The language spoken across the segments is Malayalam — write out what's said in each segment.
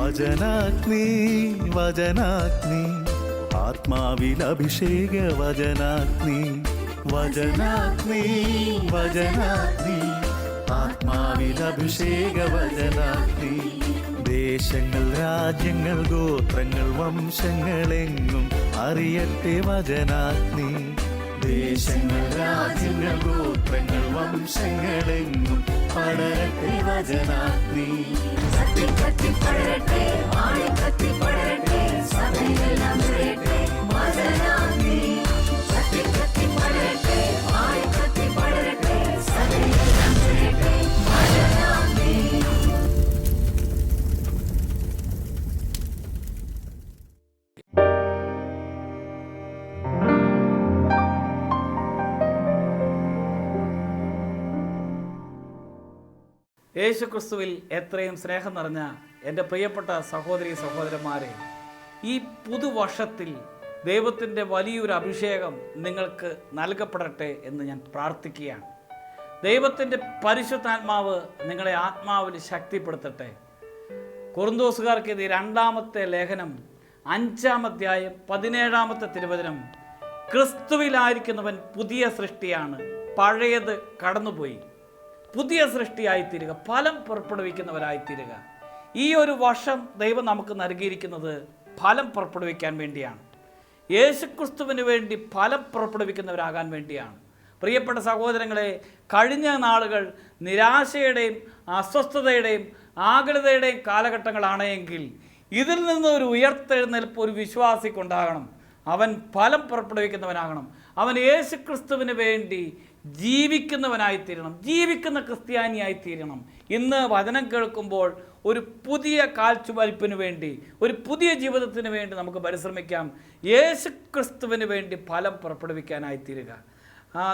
വചനാഗ്നി വചനാഗ്നി ആത്മാവിൽ അഭിഷേക വചനാഗ്നി വചനാഗ്നി വചനാഗ്നി ആത്മാവിൽ അഭിഷേക വചനാഗ്നി ദേശങ്ങൾ രാജ്യങ്ങൾ ഗോത്രങ്ങൾ വംശങ്ങളെങ്ങും അറിയട്ടെ വചനാഗ്നി ദേശങ്ങൾ രാജ്യങ്ങൾ ഗോത്രങ്ങൾ വംശങ്ങളെങ്ങും പടരട്ടെ വചനാഗ്നി യേശുക്രിസ്തുവിൽ എത്രയും സ്നേഹം നിറഞ്ഞ എൻ്റെ പ്രിയപ്പെട്ട സഹോദരി സഹോദരന്മാരെ, ഈ പുതുവർഷത്തിൽ ദൈവത്തിൻ്റെ വലിയൊരു അഭിഷേകം നിങ്ങൾക്ക് നൽകപ്പെടട്ടെ എന്ന് ഞാൻ പ്രാർത്ഥിക്കുകയാണ്. ദൈവത്തിൻ്റെ പരിശുദ്ധാത്മാവ് നിങ്ങളെ ആത്മാവിൽ ശക്തിപ്പെടുത്തട്ടെ. കൊറിന്തോസുകാർക്ക് ഇത് 2-ാമത്തെ ലേഖനം 5-ാം അധ്യായം 17-ാമത്തെ തിരുവചനം, ക്രിസ്തുവിലായിരിക്കുന്നവൻ പുതിയ സൃഷ്ടിയാണ്, പഴയത് കടന്നുപോയി, പുതിയ സൃഷ്ടിയായിത്തീരുക, ഫലം പുറപ്പെടുവിക്കുന്നവരായിത്തീരുക. ഈ ഒരു വർഷം ദൈവം നമുക്ക് നൽകിയിരിക്കുന്നത് ഫലം പുറപ്പെടുവിക്കാൻ വേണ്ടിയാണ്. യേശുക്രിസ്തുവിന് വേണ്ടി ഫലം പുറപ്പെടുവിക്കുന്നവരാകാൻ വേണ്ടിയാണ്. പ്രിയപ്പെട്ട സഹോദരങ്ങളെ, കഴിഞ്ഞ നാളുകൾ നിരാശയുടെയും അസ്വസ്ഥതയുടെയും ആകുലതയുടെയും കാലഘട്ടങ്ങളാണ് എങ്കിൽ ഇതിൽ നിന്ന് ഒരു ഉയർത്തെഴുന്നേൽപ്പ് ഒരു വിശ്വാസിക്കുണ്ടാകണം. അവൻ ഫലം പുറപ്പെടുവിക്കുന്നവനാകണം. അവൻ യേശുക്രിസ്തുവിന് വേണ്ടി ജീവിക്കുന്നവനായിത്തീരണം, ജീവിക്കുന്ന ക്രിസ്ത്യാനിയായിത്തീരണം. ഇന്ന് വചനം കേൾക്കുമ്പോൾ ഒരു പുതിയ കാൽച്ചുവയ്പ്പിന് വേണ്ടി, ഒരു പുതിയ ജീവിതത്തിന് വേണ്ടി നമുക്ക് പരിശ്രമിക്കാം. യേശുക്രിസ്തുവിന് വേണ്ടി ഫലം പുറപ്പെടുവിക്കാനായിത്തീരുക.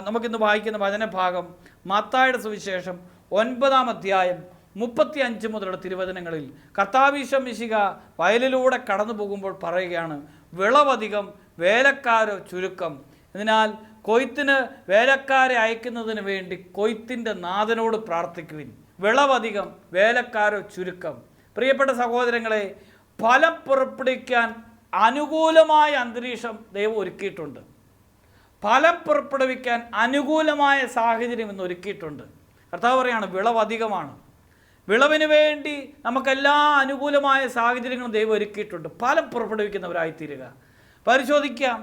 നമുക്കിന്ന് വായിക്കുന്ന വചനഭാഗം മത്തായിയുടെ സുവിശേഷം 9-ാം അധ്യായം 35 മുതലുള്ള തിരുവചനങ്ങളിൽ കർത്താവ് മിശിഹ വയലിലൂടെ കടന്നു പോകുമ്പോൾ പറയുകയാണ്, വിളവധികം വേലക്കാരോ ചുരുക്കം. അതിനാൽ കൊയ്ത്തിന് വേലക്കാരെ അയക്കുന്നതിന് വേണ്ടി കൊയ്ത്തിൻ്റെ നാഥനോട് പ്രാർത്ഥിക്കുവിൻ. വിളവധികം വേലക്കാരോ ചുരുക്കം. പ്രിയപ്പെട്ട സഹോദരങ്ങളെ, ഫലം പുറപ്പെടുവിക്കാൻ അനുകൂലമായ അന്തരീക്ഷം ദൈവം ഒരുക്കിയിട്ടുണ്ട്. ഫലം പുറപ്പെടുവിക്കാൻ അനുകൂലമായ സാഹചര്യം ഇന്ന് ഒരുക്കിയിട്ടുണ്ട്. കർത്താവ് പറയാണ്, വിളവധികമാണ്. വിളവിന് വേണ്ടി നമുക്കെല്ലാ അനുകൂലമായ സാഹചര്യങ്ങളും ദൈവം ഒരുക്കിയിട്ടുണ്ട്. ഫലം പുറപ്പെടുവിക്കുന്നവരായിത്തീരുക. പരിശോധിക്കാം,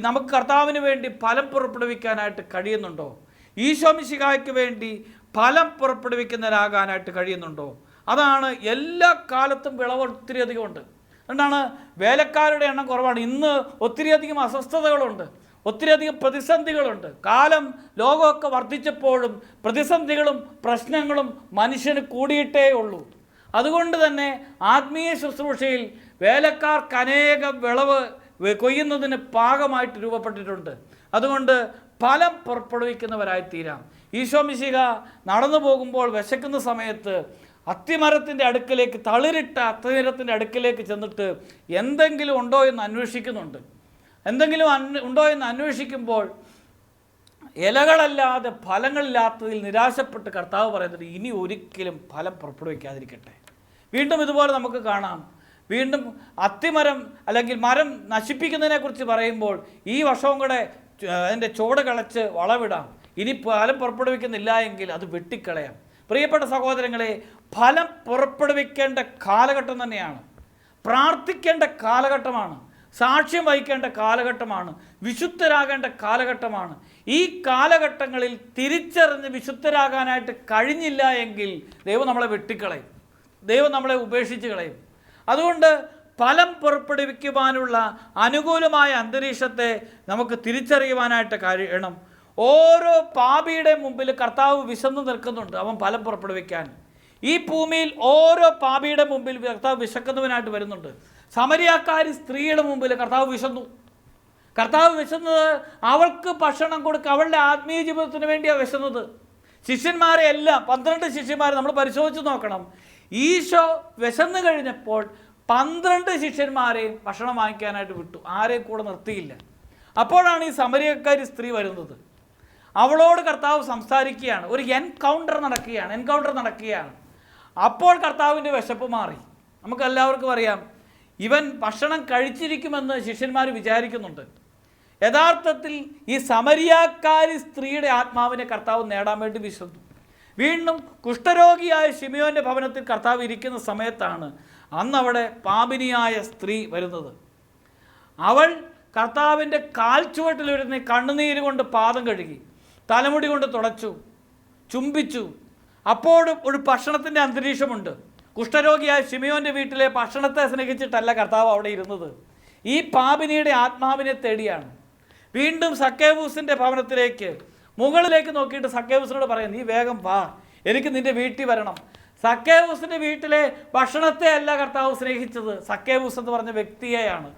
നമുക്ക് കർത്താവിന് വേണ്ടി ഫലം പുറപ്പെടുവിക്കാനായിട്ട് കഴിയുന്നുണ്ടോ? ഈശോ മിശിഹായ്ക്ക് വേണ്ടി ഫലം പുറപ്പെടുവിക്കുന്നവരാകാനായിട്ട് കഴിയുന്നുണ്ടോ? അതാണ് എല്ലാ കാലത്തും വിളവ് ഒത്തിരിയധികം ഉണ്ട്. അതുകൊണ്ടാണ് വേലക്കാരുടെ എണ്ണം കുറവാണ്. ഇന്ന് ഒത്തിരിയധികം അസ്വസ്ഥതകളുണ്ട്, ഒത്തിരിയധികം പ്രതിസന്ധികളുണ്ട്. കാലം ലോകമൊക്കെ വർദ്ധിച്ചപ്പോഴും പ്രതിസന്ധികളും പ്രശ്നങ്ങളും മനുഷ്യന് കൂടിയിട്ടേ ഉള്ളൂ. അതുകൊണ്ട് തന്നെ ആത്മീയ ശുശ്രൂഷയിൽ വേലക്കാർക്ക് അനേകം വിളവ് കൊയ്യുന്നതിന് പാകമായിട്ട് രൂപപ്പെട്ടിട്ടുണ്ട്. അതുകൊണ്ട് ഫലം പുറപ്പെടുവിക്കുന്നവരായിത്തീരാം. ഈശോ മിശിഹ നടന്നു പോകുമ്പോൾ വിശക്കുന്ന സമയത്ത് അത്തിമരത്തിൻ്റെ അടുക്കലേക്ക്, തളിരിട്ട അത്തിമരത്തിൻ്റെ അടുക്കലേക്ക് ചെന്നിട്ട് എന്തെങ്കിലും ഉണ്ടോ എന്ന് അന്വേഷിക്കുന്നുണ്ട്. എന്തെങ്കിലും ഉണ്ടോ എന്ന് അന്വേഷിക്കുമ്പോൾ ഇലകളല്ലാതെ ഫലങ്ങളില്ലാത്തതിൽ നിരാശപ്പെട്ട് കർത്താവ് പറയുന്നത്, ഇനി ഒരിക്കലും ഫലം പുറപ്പെടുവിക്കാതിരിക്കട്ടെ. വീണ്ടും ഇതുപോലെ നമുക്ക് കാണാം. വീണ്ടും അത്തിമരം അല്ലെങ്കിൽ മരം നശിപ്പിക്കുന്നതിനെക്കുറിച്ച് പറയുമ്പോൾ ഈ വർഷവും കൂടെ അതിൻ്റെ ചുവട് കളച്ച് വളവിടാം, ഇനി ഫലം പുറപ്പെടുവിക്കുന്നില്ല എങ്കിൽ അത് വെട്ടിക്കളയാം. പ്രിയപ്പെട്ട സഹോദരങ്ങളെ, ഫലം പുറപ്പെടുവിക്കേണ്ട കാലഘട്ടം തന്നെയാണ്. പ്രാർത്ഥിക്കേണ്ട കാലഘട്ടമാണ്, സാക്ഷ്യം വഹിക്കേണ്ട കാലഘട്ടമാണ്, വിശുദ്ധരാകേണ്ട കാലഘട്ടമാണ്. ഈ കാലഘട്ടങ്ങളിൽ തിരിച്ചറിഞ്ഞ് വിശുദ്ധരാകാനായിട്ട് കഴിഞ്ഞില്ല എങ്കിൽ ദൈവം നമ്മളെ വെട്ടിക്കളയും, ദൈവം നമ്മളെ ഉപേക്ഷിച്ച് കളയും. അതുകൊണ്ട് ഫലം പുറപ്പെടുവിക്കുവാനുള്ള അനുകൂലമായ അന്തരീക്ഷത്തെ നമുക്ക് തിരിച്ചറിയുവാനായിട്ട് കഴിയണം. ഓരോ പാപിയുടെ മുമ്പിൽ കർത്താവ് വിശന്നു നിൽക്കുന്നുണ്ട്, അവൻ ഫലം പുറപ്പെടുവിക്കാൻ. ഈ ഭൂമിയിൽ ഓരോ പാപിയുടെ മുമ്പിൽ കർത്താവ് വിശക്കുന്നവനായിട്ട് വരുന്നുണ്ട്. സമരിയാക്കാരി സ്ത്രീയുടെ മുമ്പിൽ കർത്താവ് വിശന്നു. കർത്താവ് വിശന്നത് അവൾക്ക് ഭക്ഷണം കൊടുക്കുക, അവളുടെ ആത്മീയ ജീവിതത്തിന് വേണ്ടിയാണ് വിശന്നത്. ശിഷ്യന്മാരെ എല്ലാം 12 ശിഷ്യന്മാരെ നമ്മൾ പരിശോധിച്ച് നോക്കണം. ഈശോ വിശന്നു കഴിഞ്ഞപ്പോൾ 12 ശിഷ്യന്മാരെയും ഭക്ഷണം വാങ്ങിക്കാനായിട്ട് വിട്ടു, ആരെയും കൂടെ നിർത്തിയില്ല. അപ്പോഴാണ് ഈ സമരിയക്കാരി സ്ത്രീ വരുന്നത്. അവളോട് കർത്താവ് സംസാരിക്കുകയാണ്, ഒരു എൻകൗണ്ടർ നടക്കുകയാണ്. അപ്പോൾ കർത്താവിൻ്റെ വിശപ്പ് മാറി. നമുക്കെല്ലാവർക്കും അറിയാം, ഇവൻ ഭക്ഷണം കഴിച്ചിരിക്കുമെന്ന് ശിഷ്യന്മാർ വിചാരിക്കുന്നുണ്ട്. യഥാർത്ഥത്തിൽ ഈ സമരിയാക്കാരി സ്ത്രീയുടെ ആത്മാവിനെ കർത്താവ് നേടാൻ വേണ്ടി വിശന്നു. വീണ്ടും കുഷ്ഠരോഗിയായ ശിമയോൻ്റെ ഭവനത്തിൽ കർത്താവ് ഇരിക്കുന്ന സമയത്താണ് അന്ന് അവിടെ പാപിനിയായ സ്ത്രീ വരുന്നത്. അവൾ കർത്താവിൻ്റെ കാൽച്ചുവട്ടിലിരുന്ന് കണ്ണുനീര് കൊണ്ട് പാദം കഴുകി, തലമുടി കൊണ്ട് തുടച്ചു, ചുംബിച്ചു. അപ്പോഴും ഒരു ഭക്ഷണത്തിൻ്റെ അന്തരീക്ഷമുണ്ട്. കുഷ്ഠരോഗിയായ ശിമയോൻ്റെ വീട്ടിലെ ഭക്ഷണത്തെ സ്നേഹിച്ചിട്ടല്ല കർത്താവ് അവിടെ ഇരുന്നത്, ഈ പാപിനിയുടെ ആത്മാവിനെ തേടിയാണ്. വീണ്ടും സക്കേവൂസിൻ്റെ ഭവനത്തിലേക്ക് മുകളിലേക്ക് നോക്കിയിട്ട് സക്കേവൂസിനോട് പറയും, നീ വേഗം വാ, എനിക്ക് നിൻ്റെ വീട്ടിൽ വരണം. സക്കേവൂസിൻ്റെ വീട്ടിലെ ഭക്ഷണത്തെ അല്ല കർത്താവ് സ്നേഹിച്ചത്, സക്കേവൂസ് എന്ന് പറഞ്ഞ വ്യക്തിയെയാണ്.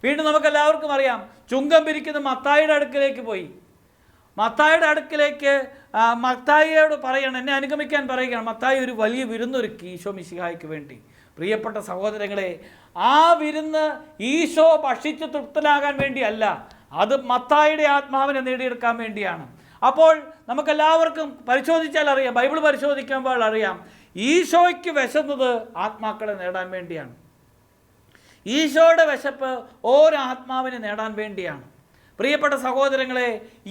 വീണ്ടും നമുക്കെല്ലാവർക്കും അറിയാം, ചുങ്കം പിരിക്കുന്ന മത്തായിയുടെ അടുക്കിലേക്ക് പോയി. മത്തായിയുടെ അടുക്കിലേക്ക് മത്തായിയോട് പറയണം, എന്നെ അനുഗമിക്കാൻ പറയുകയാണ്. മത്തായി ഒരു വലിയ വിരുന്നൊരുക്കി ഈശോ മിശിഹായ്ക്ക് വേണ്ടി. പ്രിയപ്പെട്ട സഹോദരങ്ങളെ, ആ വിരുന്ന് ഈശോ ഭക്ഷിച്ച് തൃപ്തനാകാൻ വേണ്ടിയല്ല, അത് മത്തായിയുടെ ആത്മാവിനെ നേടിയെടുക്കാൻ വേണ്ടിയാണ്. അപ്പോൾ നമുക്കെല്ലാവർക്കും പരിശോധിച്ചാൽ അറിയാം, ബൈബിൾ പരിശോധിക്കുമ്പോൾ അറിയാം, ഈശോയ്ക്ക് വിശന്നത് ആത്മാക്കളെ നേടാൻ വേണ്ടിയാണ്. ഈശോയുടെ വിശപ്പ് ഓരോ ആത്മാവിനെ നേടാൻ വേണ്ടിയാണ്. പ്രിയപ്പെട്ട സഹോദരങ്ങളെ,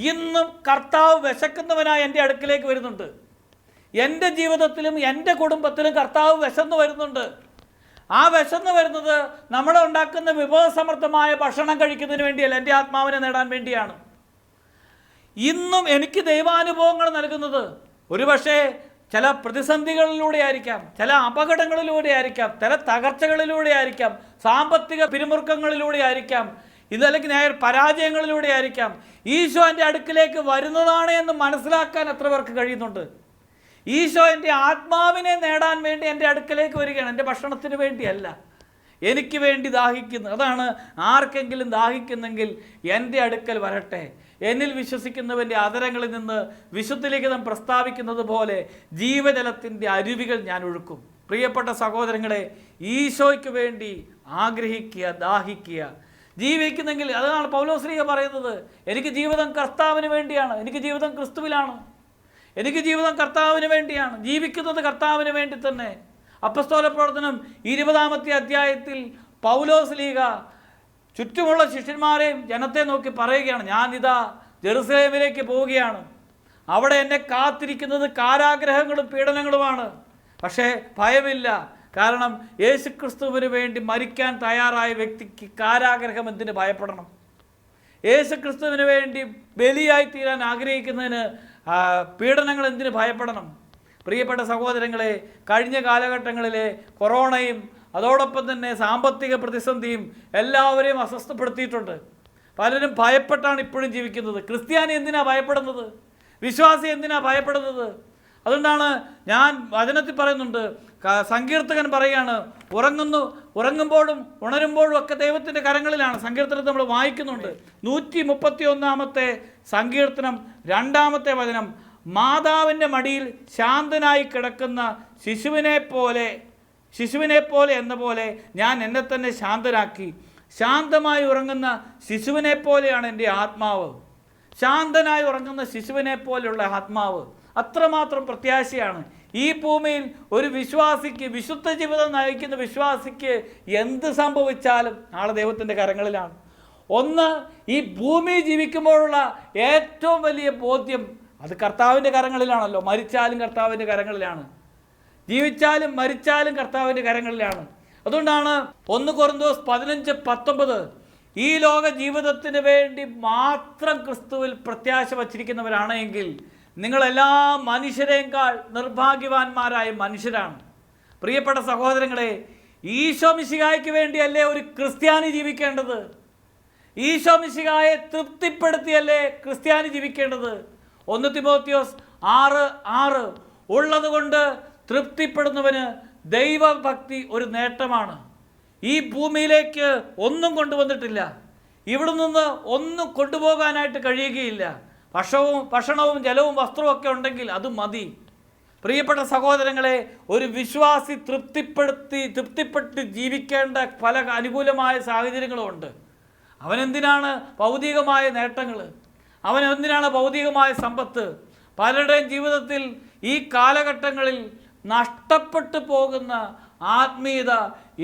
ഇന്നും കർത്താവ് വിശക്കുന്നവനായി എൻ്റെ അടുക്കിലേക്ക് വരുന്നുണ്ട്. എൻ്റെ ജീവിതത്തിലും എൻ്റെ കുടുംബത്തിലും കർത്താവ് വിശന്ന് വരുന്നുണ്ട്. ആ വിശന്ന് വരുന്നത് നമ്മൾ ഉണ്ടാക്കുന്ന വിഭവസമൃദ്ധമായ ഭക്ഷണം കഴിക്കുന്നതിന് വേണ്ടിയല്ല, എൻ്റെ ആത്മാവിനെ നേടാൻ വേണ്ടിയാണ്. ഇന്നും എനിക്ക് ദൈവാനുഭവങ്ങൾ നൽകുന്നത് ഒരുപക്ഷേ ചില പ്രതിസന്ധികളിലൂടെ ആയിരിക്കാം, ചില അപകടങ്ങളിലൂടെ ആയിരിക്കാം, ചില തകർച്ചകളിലൂടെ ആയിരിക്കാം, സാമ്പത്തിക പിരിമുറുക്കങ്ങളിലൂടെ ആയിരിക്കാം, ഇതല്ലെങ്കിൽ നേർ പരാജയങ്ങളിലൂടെ ആയിരിക്കാം. ഈശോ എൻ്റെ അടുക്കിലേക്ക് വരുന്നതാണ് എന്ന് മനസ്സിലാക്കാൻ എത്ര പേർക്ക് കഴിയുന്നുണ്ട്? ഈശോ എൻ്റെ ആത്മാവിനെ നേടാൻ വേണ്ടി എൻ്റെ അടുക്കിലേക്ക് വരികയാണ്, എൻ്റെ ഭക്ഷണത്തിന് വേണ്ടിയല്ല, എനിക്ക് വേണ്ടി ദാഹിക്കുന്നു. അതാണ്, ആർക്കെങ്കിലും ദാഹിക്കുന്നെങ്കിൽ എൻ്റെ അടുക്കൽ വരട്ടെ. എന്നിൽ വിശ്വസിക്കുന്നവൻ്റെ അതരങ്ങളിൽ നിന്ന് വിശുദ്ധ ലിഖിതം പ്രസ്താവിക്കുന്നത് പോലെ ജീവജലത്തിൻ്റെ അരുവികൾ ഞാൻ ഒഴുക്കും. പ്രിയപ്പെട്ട സഹോദരങ്ങളെ, ഈശോയ്ക്ക് വേണ്ടി ആഗ്രഹിക്കുക, ദാഹിക്കുക, ജീവിക്കുന്നെങ്കിൽ. അതാണ് പൗലോസ്ലീഹ പറയുന്നത്, എനിക്ക് ജീവിതം കർത്താവിന് വേണ്ടിയാണ്, എനിക്ക് ജീവിതം ക്രിസ്തുവിലാണ്, എനിക്ക് ജീവിതം കർത്താവിന് വേണ്ടിയാണ്, ജീവിക്കുന്നത് കർത്താവിന് വേണ്ടി തന്നെ. അപ്പസ്തോല പ്രവർത്തനം 20-ാമത്തെ അധ്യായത്തിൽ പൗലോസ്ലീഹ ചുറ്റുമുള്ള ശിഷ്യന്മാരെയും ജനത്തെ നോക്കി പറയുകയാണ്, ഞാനിതാ ജെറുസലേമിലേക്ക് പോവുകയാണ്, അവിടെ എന്നെ കാത്തിരിക്കുന്നത് കാരാഗ്രഹങ്ങളും പീഡനങ്ങളുമാണ്. പക്ഷേ ഭയമില്ല, കാരണം യേശുക്രിസ്തുവിന് വേണ്ടി മരിക്കാൻ തയ്യാറായ വ്യക്തിക്ക് കാരാഗ്രഹം എന്തിന് ഭയപ്പെടണം? യേശുക്രിസ്തുവിന് വേണ്ടി ബലിയായി തീരാൻ ആഗ്രഹിക്കുന്നതിന് പീഡനങ്ങൾ എന്തിന് ഭയപ്പെടണം? പ്രിയപ്പെട്ട സഹോദരങ്ങളെ, കഴിഞ്ഞ കാലഘട്ടങ്ങളിലെ കൊറോണയും അതോടൊപ്പം തന്നെ സാമ്പത്തിക പ്രതിസന്ധിയും എല്ലാവരെയും അസ്വസ്ഥപ്പെടുത്തിയിട്ടുണ്ട്. പലരും ഭയപ്പെട്ടാണ് ഇപ്പോഴും ജീവിക്കുന്നത്. ക്രിസ്ത്യാനി എന്തിനാണ് ഭയപ്പെടുന്നത്? വിശ്വാസി എന്തിനാണ് ഭയപ്പെടുന്നത്? അതുകൊണ്ടാണ് ഞാൻ വചനത്തിൽ പറയുന്നുണ്ട്, സങ്കീർത്തകൻ പറയുകയാണ്, ഉറങ്ങുമ്പോഴും ഉണരുമ്പോഴും ഒക്കെ ദൈവത്തിൻ്റെ കരങ്ങളിലാണ്. സങ്കീർത്തനത്തിൽ നമ്മൾ വായിക്കുന്നുണ്ട്. 131-ാമത്തെ സങ്കീർത്തനം 2-ാമത്തെ വചനം, മാതാവിൻ്റെ മടിയിൽ ശാന്തനായി കിടക്കുന്ന ശിശുവിനെ പോലെ എന്ന പോലെ ഞാൻ എന്നെ തന്നെ ശാന്തനാക്കി. ശാന്തമായി ഉറങ്ങുന്ന ശിശുവിനെ പോലെയാണ് എൻ്റെ ആത്മാവ്. ശാന്തനായി ഉറങ്ങുന്ന ശിശുവിനെ പോലെയുള്ള ആത്മാവ് അത്രമാത്രം പ്രത്യാശയാണ്. ഈ ഭൂമിയിൽ ഒരു വിശ്വാസിക്ക്, വിശുദ്ധ ജീവിതം നയിക്കുന്ന വിശ്വാസിക്ക് എന്ത് സംഭവിച്ചാലും നാളെ ദൈവത്തിൻ്റെ കരങ്ങളിലാണ്. ഒന്ന്, ഈ ഭൂമി ജീവിക്കുമ്പോഴുള്ള ഏറ്റവും വലിയ ബോധ്യം അത് കർത്താവിൻ്റെ കരങ്ങളിലാണല്ലോ. മരിച്ചാലും കർത്താവിൻ്റെ കരങ്ങളിലാണ്, ജീവിച്ചാലും മരിച്ചാലും കർത്താവിൻ്റെ കരങ്ങളിലാണ്. അതുകൊണ്ടാണ് 1 കൊരിന്തോസ് 15:19 ഈ ലോക ജീവിതത്തിന് വേണ്ടി മാത്രം ക്രിസ്തുവിൽ പ്രത്യാശ വച്ചിരിക്കുന്നവരാണെങ്കിൽ നിങ്ങളെല്ലാ മനുഷ്യരെക്കാൾ നിർഭാഗ്യവാന്മാരായ മനുഷ്യരാണ്. പ്രിയപ്പെട്ട സഹോദരങ്ങളെ, ഈശോ മിശിഹായ്ക്ക് വേണ്ടിയല്ലേ ഒരു ക്രിസ്ത്യാനി ജീവിക്കേണ്ടത്? ഈശോ മിശിഹായെ തൃപ്തിപ്പെടുത്തിയല്ലേ ക്രിസ്ത്യാനി ജീവിക്കേണ്ടത്? 1 തിമോത്തിയോസ് 6:6 ഉള്ളത് കൊണ്ട് തൃപ്തിപ്പെടുന്നവന് ദൈവഭക്തി ഒരു നേട്ടമാണ്. ഈ ഭൂമിയിലേക്ക് ഒന്നും കൊണ്ടുവന്നിട്ടില്ല, ഇവിടെ നിന്ന് ഒന്നും കൊണ്ടുപോകാനായിട്ട് കഴിയുകയില്ല. ഭക്ഷണവും ജലവും വസ്ത്രവും ഒക്കെ ഉണ്ടെങ്കിൽ അത് മതി. പ്രിയപ്പെട്ട സഹോദരങ്ങളെ, ഒരു വിശ്വാസി തൃപ്തിപ്പെട്ട് ജീവിക്കേണ്ട പല അനുകൂലമായ സാഹചര്യങ്ങളുമുണ്ട്. അവനെന്തിനാണ് ഭൗതികമായ നേട്ടങ്ങൾ? അവനെന്തിനാണ് ഭൗതികമായ സമ്പത്ത്? പലരുടെയും ജീവിതത്തിൽ ഈ കാലഘട്ടങ്ങളിൽ നഷ്ടപ്പെട്ടു പോകുന്ന ആത്മീയത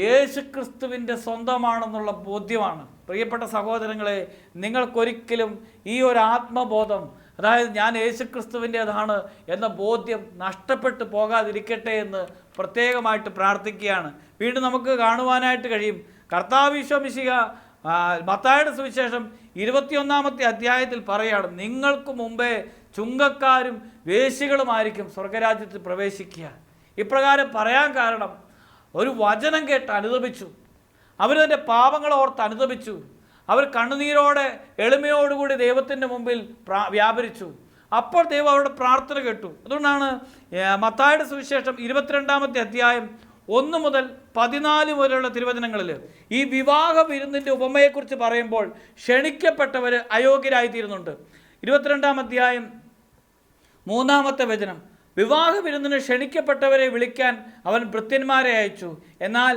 യേശുക്രിസ്തുവിൻ്റെ സ്വന്തമാണെന്നുള്ള ബോധ്യമാണ്. പ്രിയപ്പെട്ട സഹോദരങ്ങളെ, നിങ്ങൾക്കൊരിക്കലും ഈ ഒരു ആത്മബോധം, അതായത് ഞാൻ യേശുക്രിസ്തുവിൻ്റേതാണ് എന്ന ബോധ്യം നഷ്ടപ്പെട്ടു പോകാതിരിക്കട്ടെ എന്ന് പ്രത്യേകമായിട്ട് പ്രാർത്ഥിക്കുകയാണ്. വീണ്ടും നമുക്ക് കാണുവാനായിട്ട് കഴിയും. കർത്താവ് ഈശോ മിശിഹ മത്തായിയുടെ സുവിശേഷം 21-ാമത്തെ അധ്യായത്തിൽ പറയുകയാണ്, നിങ്ങൾക്ക് മുമ്പേ ചുങ്കക്കാരും വേശ്യകളുമായിരിക്കും സ്വർഗരാജ്യത്തിൽ പ്രവേശിക്കുക. ഇപ്രകാരം പറയാൻ കാരണം, ഒരു വചനം കേട്ട് അനുതപിച്ചു, അവരതിൻ്റെ പാപങ്ങളെ ഓർത്ത് അനുതപിച്ചു, അവർ കണ്ണുനീരോടെ എളിമയോടുകൂടി ദൈവത്തിൻ്റെ മുമ്പിൽ വ്യാപരിച്ചു. അപ്പോൾ ദൈവം അവരുടെ പ്രാർത്ഥന കേട്ടു. അതുകൊണ്ടാണ് മത്തായിയുടെ സുവിശേഷം 22-ാമത്തെ അധ്യായം 1 മുതൽ 14 വരെയുള്ള തിരുവചനങ്ങളിൽ ഈ വിവാഹ വിരുന്നിൻ്റെ ഉപമയെക്കുറിച്ച് പറയുമ്പോൾ ക്ഷണിക്കപ്പെട്ടവർ അയോഗ്യരായിത്തീരുന്നുണ്ട്. 22-ാം അധ്യായം 3-ാമത്തെ വചനം, വിവാഹ വിരുന്നിന് ക്ഷണിക്കപ്പെട്ടവരെ വിളിക്കാൻ അവൻ ഭൃത്യന്മാരെ അയച്ചു, എന്നാൽ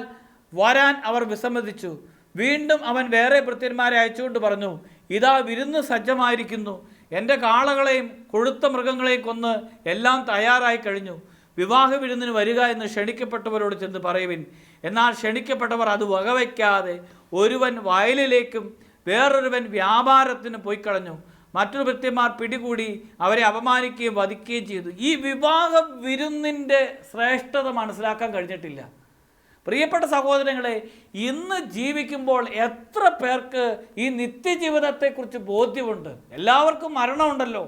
വരാൻ അവർ വിസമ്മതിച്ചു. വീണ്ടും അവൻ വേറെ ഭൃത്യന്മാരെ അയച്ചുകൊണ്ട് പറഞ്ഞു, ഇതാ വിരുന്ന് സജ്ജമായിരിക്കുന്നു, എൻ്റെ കാളകളെയും കൊഴുത്ത മൃഗങ്ങളെയും കൊന്ന് എല്ലാം തയ്യാറായി കഴിഞ്ഞു, വിവാഹ വിരുന്നിന് വരിക എന്ന് ക്ഷണിക്കപ്പെട്ടവരോട് ചെന്ന് പറയുവിൻ. എന്നാൽ ക്ഷണിക്കപ്പെട്ടവർ അത് വകവയ്ക്കാതെ ഒരുവൻ വയലിലേക്കും വേറൊരുവൻ വ്യാപാരത്തിന് പോയി കളഞ്ഞു. മറ്റൊരു ഭൃത്യന്മാർ പിടികൂടി അവരെ അപമാനിക്കുകയും വധിക്കുകയും ചെയ്തു. ഈ വിവാഹ വിരുന്നിൻ്റെ ശ്രേഷ്ഠത മനസ്സിലാക്കാൻ കഴിഞ്ഞിട്ടില്ല. പ്രിയപ്പെട്ട സഹോദരങ്ങളെ, ഇന്ന് ജീവിക്കുമ്പോൾ എത്ര പേർക്ക് ഈ നിത്യജീവിതത്തെക്കുറിച്ച് ബോധ്യമുണ്ട്? എല്ലാവർക്കും മരണമുണ്ടല്ലോ.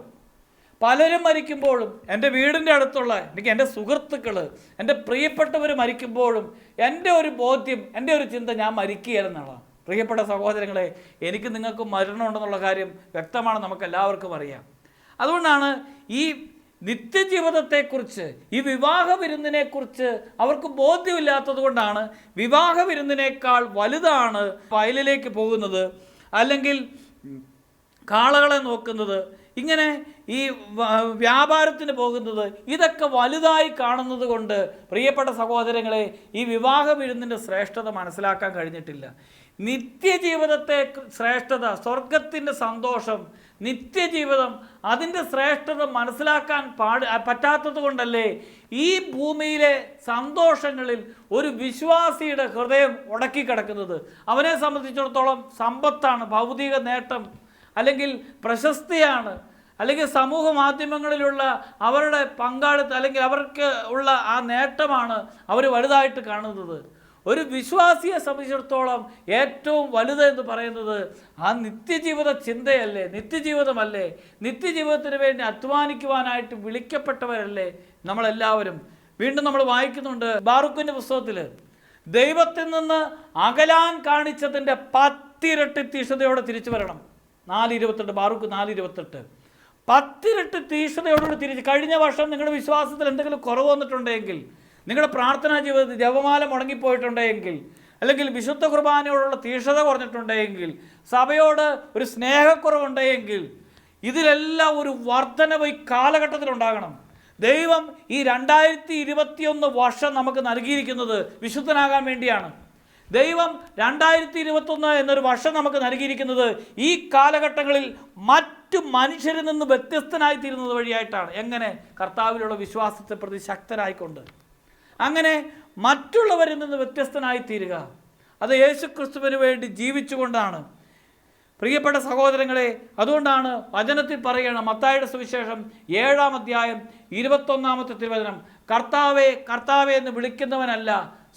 പലരും മരിക്കുമ്പോഴും, എൻ്റെ വീടിൻ്റെ അടുത്തുള്ള എൻ്റെ സുഹൃത്തുക്കൾ, എൻ്റെ പ്രിയപ്പെട്ടവർ മരിക്കുമ്പോഴും എൻ്റെ ഒരു ബോധ്യം, എൻ്റെ ഒരു ചിന്ത, ഞാൻ മരിക്കുകയെന്നുള്ളതാണ്. പ്രിയപ്പെട്ട സഹോദരങ്ങളെ, എനിക്ക് നിങ്ങൾക്ക് മരണമുണ്ടെന്നുള്ള കാര്യം വ്യക്തമാണ്, നമുക്ക് എല്ലാവർക്കും അറിയാം. അതുകൊണ്ടാണ് ഈ നിത്യജീവിതത്തെക്കുറിച്ച്, ഈ വിവാഹ വിരുന്നിനെക്കുറിച്ച് അവർക്ക് ബോധ്യമില്ലാത്തത് കൊണ്ടാണ് വിവാഹ വിരുന്നിനേക്കാൾ വലുതാണ് വയലിലേക്ക് പോകുന്നത്, അല്ലെങ്കിൽ കാളകളെ നോക്കുന്നത്, ഇങ്ങനെ ഈ വ്യാപാരത്തിന് പോകുന്നത്, ഇതൊക്കെ വലുതായി കാണുന്നത് കൊണ്ട് പ്രിയപ്പെട്ട സഹോദരങ്ങളെ, ഈ വിവാഹ വിരുന്നിൻ്റെ ശ്രേഷ്ഠത മനസ്സിലാക്കാൻ കഴിഞ്ഞിട്ടില്ല. നിത്യജീവിതത്തെ ശ്രേഷ്ഠത, സ്വർഗത്തിൻ്റെ സന്തോഷം, നിത്യജീവിതം, അതിൻ്റെ ശ്രേഷ്ഠത മനസ്സിലാക്കാൻ പറ്റാത്തത് കൊണ്ടല്ലേ ഈ ഭൂമിയിലെ സന്തോഷങ്ങളിൽ ഒരു വിശ്വാസിയുടെ ഹൃദയം ഉടക്കിക്കിടക്കുന്നത്. അവനെ സംബന്ധിച്ചിടത്തോളം സമ്പത്താണ്, ഭൗതിക നേട്ടം, അല്ലെങ്കിൽ പ്രശസ്തിയാണ്, അല്ലെങ്കിൽ സമൂഹ മാധ്യമങ്ങളിലുള്ള അവരുടെ പങ്കാളിത്തം, അല്ലെങ്കിൽ അവർക്ക് ഉള്ള ആ നേട്ടമാണ് അവർ വലുതായിട്ട് കാണുന്നത്. ഒരു വിശ്വാസിയെ സംബന്ധിച്ചിടത്തോളം ഏറ്റവും വലുത് എന്ന് പറയുന്നത് ആ നിത്യജീവിത ചിന്തയല്ലേ, നിത്യജീവിതമല്ലേ, നിത്യജീവിതത്തിന് വേണ്ടി അധ്വാനിക്കുവാനായിട്ട് വിളിക്കപ്പെട്ടവരല്ലേ നമ്മളെല്ലാവരും. വീണ്ടും നമ്മൾ വായിക്കുന്നുണ്ട് ബാറൂക്കിൻ്റെ പുസ്തകത്തിൽ, ദൈവത്തിൽ നിന്ന് അകലാൻ കാണിച്ചതിൻ്റെ 10 ഇരട്ടി തീഷ്ണതയോടെ തിരിച്ചു വരണം. 4:28, ബാറൂക്ക് 4:28. 10 ഇരട്ടി തീഷ്ണതയോടുകൂടി തിരിച്ച്. കഴിഞ്ഞ വർഷം നിങ്ങളുടെ വിശ്വാസത്തിൽ എന്തെങ്കിലും കുറവ് വന്നിട്ടുണ്ടെങ്കിൽ, നിങ്ങളുടെ പ്രാർത്ഥനാ ജീവിതത്തിൽ ജപമാല മുടങ്ങിപ്പോയിട്ടുണ്ടെങ്കിൽ, അല്ലെങ്കിൽ വിശുദ്ധ കുർബാനയോടുള്ള തീഷ്ണത കുറഞ്ഞിട്ടുണ്ടെങ്കിൽ, സഭയോട് ഒരു സ്നേഹക്കുറവുണ്ടെങ്കിൽ, ഇതിലെല്ലാം ഒരു വർധനവ് ഈ കാലഘട്ടത്തിലുണ്ടാകണം. ദൈവം ഈ 2021 വർഷം നമുക്ക് നൽകിയിരിക്കുന്നത് വിശുദ്ധനാകാൻ വേണ്ടിയാണ്. ദൈവം 2021 എന്നൊരു വർഷം നമുക്ക് നൽകിയിരിക്കുന്നത് ഈ കാലഘട്ടങ്ങളിൽ മറ്റു മനുഷ്യരിൽ നിന്ന് വ്യത്യസ്തനായിത്തീരുന്നത് വഴിയായിട്ടാണ്. എങ്ങനെ? കർത്താവിലുള്ള വിശ്വാസത്തെ പ്രതി ശക്തരായിക്കൊണ്ട്, അങ്ങനെ മറ്റുള്ളവരിൽ നിന്ന് വ്യത്യസ്തനായിത്തീരുക. അത് യേശുക്രിസ്തുവിന് വേണ്ടി ജീവിച്ചുകൊണ്ടാണ്. പ്രിയപ്പെട്ട സഹോദരങ്ങളെ, അതുകൊണ്ടാണ് വചനത്തിൽ പറയുകയാണ്, മത്തായിയുടെ സുവിശേഷം 7-ാം അധ്യായം 21-ാമത്തെ തിരുവചനം, കർത്താവേ കർത്താവേ എന്ന് വിളിക്കുന്നവനല്ല,